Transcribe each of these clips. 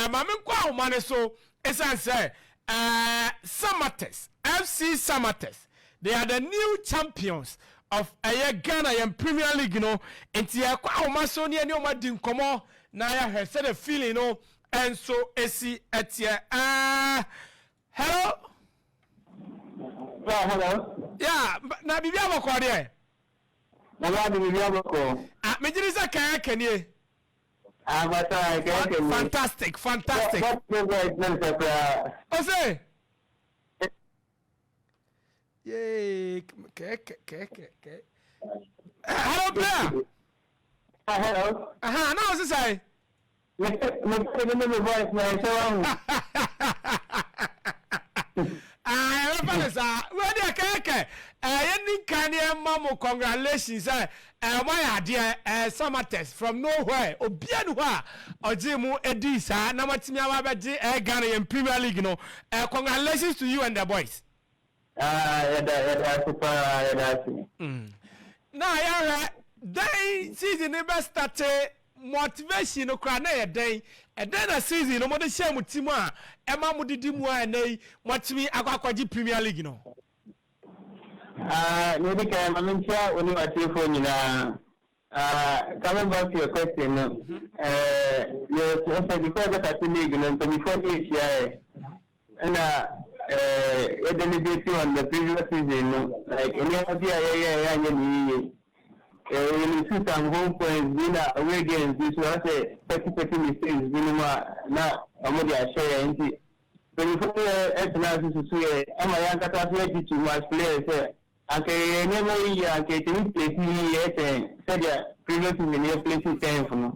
mame kwa umane so esan say Samates FC Samates, they are the new champions of Ghana and Premier League, you know. And tia kwa umase ni oma din komo na ya he said the feeling, you know. And so esi etia hello. Yeah, hello. Yeah, na bibi abako de. Na bibi abako. Me jirisa Keyekeh ni. Fantastic. Oh, say. Yay. Keyekeh. Hello, player. Hello. Now what's it say? Congratulations, my dear Samates from nowhere. Obianwa, Ojimu Edisa, Namatimia Wabaji, Ghana in Premier League. No, congratulations to you and the boys. Now, day season never started. Motivation no cry na day and then a season no more the share with Tima Emma Mudidimu and they watch me Aquaji Premier League no. Maybe I'm in chat when you are telephone coming back to your question. Yes, because of the league and 24 years and it delegated on the previous season like any idea when you see some home points, away games, this was a 30 mistakes, now I'm going to share anything. When you put analysis to say, I'm a young capacity to much players, I can never hear, I can play yet, said that previously in your place in time for me.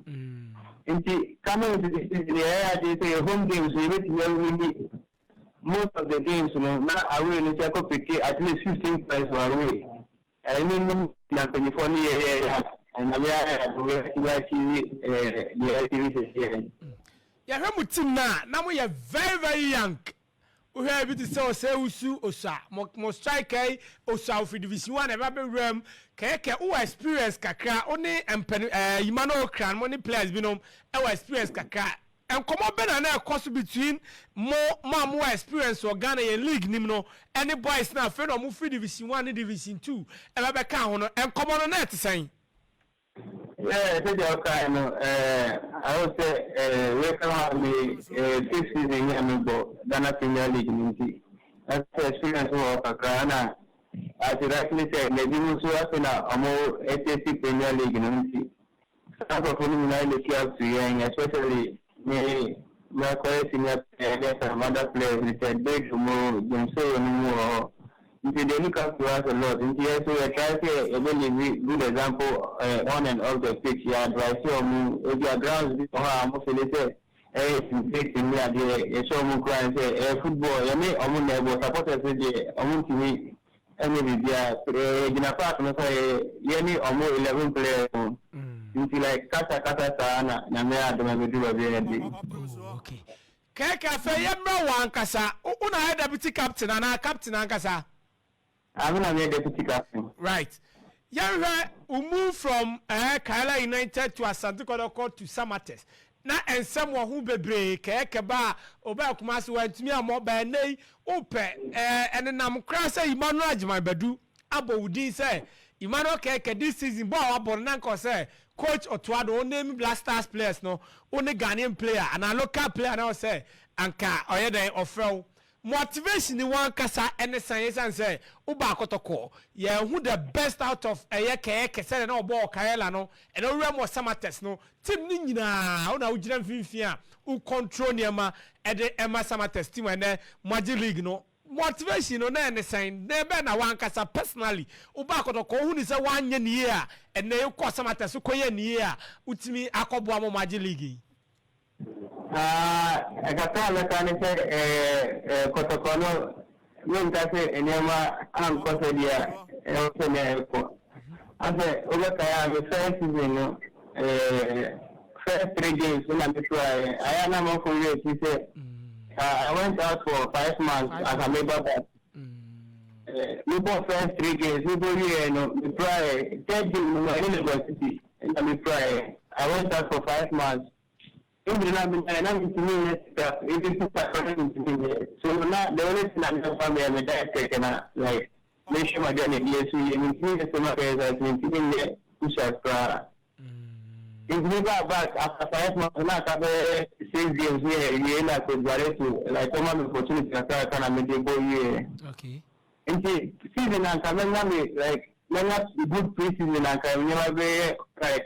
And coming to the area, they say home games, we need to win most of the games, not away in the at least 15 points away. I mean, na 24 years, and we are now we are very, very young. We have it to say, Osa, most striker, Osa for Division 1, and Rabbi Ram, Keyekeh, who experience Kakra, only Emmanuel Cran, money players, our experience Kakra. And come on, better now, course between more experience or Ghana league, Nimno, any boys now, Fed or move free Division 1 and Division 2, and I can't and come on that saying. Yeah, I would say, we can have the 6th season here, Ghana Premier League. That's the experience of Ghana. As you rightly said, the Dimusu Asuna, a more SSC Premier League. Some of them are looking up to you, especially. My question is some other players with a big move, don't say anymore. If they look up to us a lot, and yes, we are trying to a very good example on and off the pitch. Yeah, I show if your grounds before I'm mostly big in there, show me crying, say, football, you may almost never support us with the almost me. And maybe, in a partner, any or more 11 players. It's like kata sana na mea tumejua vile. Okay. Keyekeh fe yemra wankasa. Una head deputy captain and captain ankasa. I'm not a deputy captain. Right. Yahwe move from Kaila United to Asante Kotoko to Samates. Na ensem wo hu bebre Keyekeh ba oba kumase wantumi amoba nei ope enenam kra say Emmanuel Ajman Badu abowudin say Emmanuel Keyekeh this season ball abon nanko say coach Otuado o name Blasters players no only Ghanaian player and a local player now say anka oyeden ofrel motivation ni wan kasa ene science and say uba kotoko ye who the best out of Keyekeh say na obo Kaela no and owura mo Samates no team ni nyina una ugina mfimfia u control niema e de Emma Samates team and Magic League no motivation no na ene sign na be na wan kasa personally uba kotoko hu ni say wan ye ni a ene e ko Samates ko ye ni a utimi akobo am Magic League. Akata mekani se kotokolo mintase enyama ankosedia eosene ko ase obekaya me first season first 3 games when I try I am not for you he said I went out for 5 months as a member that we bought first 3 games we go here we try 10 games in university and we try I went out for 5 months. So now the only thing I'm family I'm like make sure my journey is so you need to some of as in the push if we go back after 5 months now can 6 games here you like to like come on opportunity can make the boy here. Okay. And season and come like not good preseason and can never be right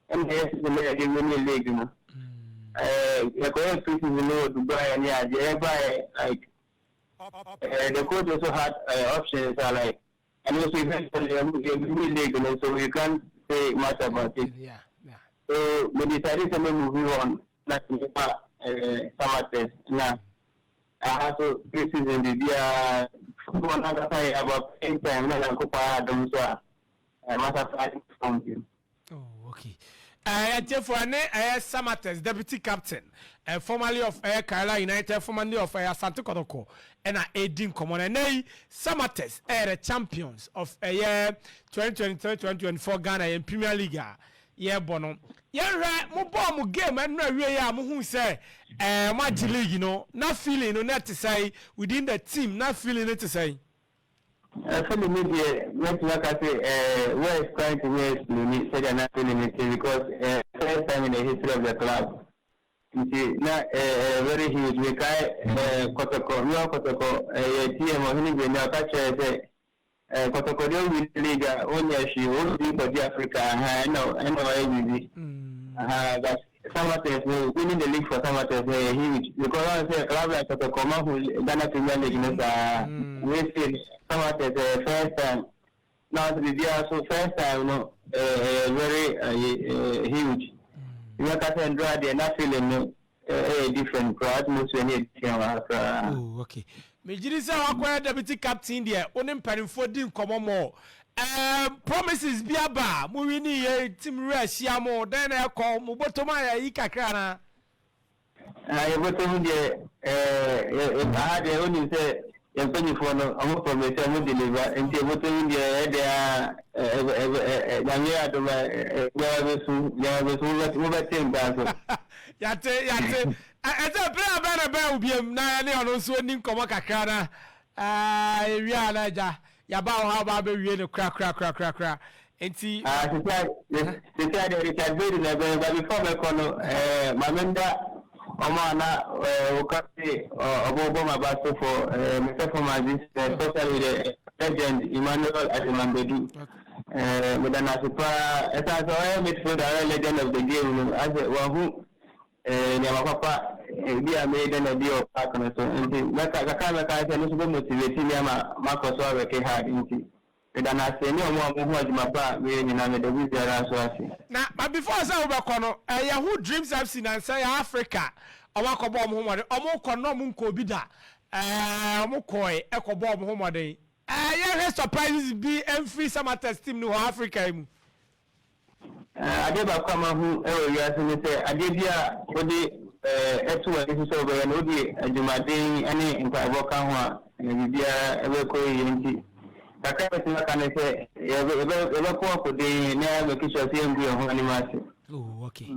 and yes the league you know. The current preseason Dubai and yeah, like the coach also had options are like, and also eventually league, you know, so you can't say much about it. Yeah. So we decided to move on. Not summer test. Now I have to preseason the year football about 8 times. Now I'm going to I must have fighting from you. Oh, okay. For Samate's deputy captain, formerly of Kerala United, formerly of Asante Kotoko, and Edim Common, and Samate's the champions of 2023-2024 Ghana in Premier League. Yeah, Bono. Yeah, right. Mo game and no way. Who say, match league, you know, not feeling, no, not to say within the team, not feeling it to say. For the media, like I say, we're trying to raise limit, said not limited because first time in the history of the club. You see, not very huge. We can't Kotoko, no Kotoko, team or anything. Now, catch Kotoko don't win the league. Only she won't be for the Africa. I know, easy. But Samate's winning the league for Samate's huge because I say club like Kotoko, who Ghana Premier League, we still. Samate's first time. Now the year so first time, you know, very huge. You know, can draw the not feeling different crowd. Most when it oh, okay. Majority of our deputy captain there, only paying for them come more. Promises be aba. We need team rest. Yamo. Then I call Mubotoma Ikakana. I bottom there. I had the only say. I'm going to deliver and they were in the Yate, as a player, better be a nine on also in Komakakana. Riana, Yabao, how about the crack. And see, they said Richard Baden, but before my corner, Mamenda. Omana Okati Obama Basso for Mr. Formazis, especially the legend Emmanuel Ademanbedu. With an Asupa, as I midfielder, legend of the game, as Wahoo, Yamapapa, be a maiden of the partner. So, and the Nakaka is motivating Marcos Wake hard into. Now, but before I say Obakono, who dreams have seen and say Africa, Omako Bomb Homade, Omoko no Munko Bida, Omokoi, Echo Bomb Homade. Yeah, surprises be free Samate's team to Africa. I did not come who say, I did here for the excellent over and Odi, Jumading, any in Kawaka, and the ever going. Kakak tu akan say, "Eva kau aku di ni, aku kisah siang dia orang animasi." Oh, okay.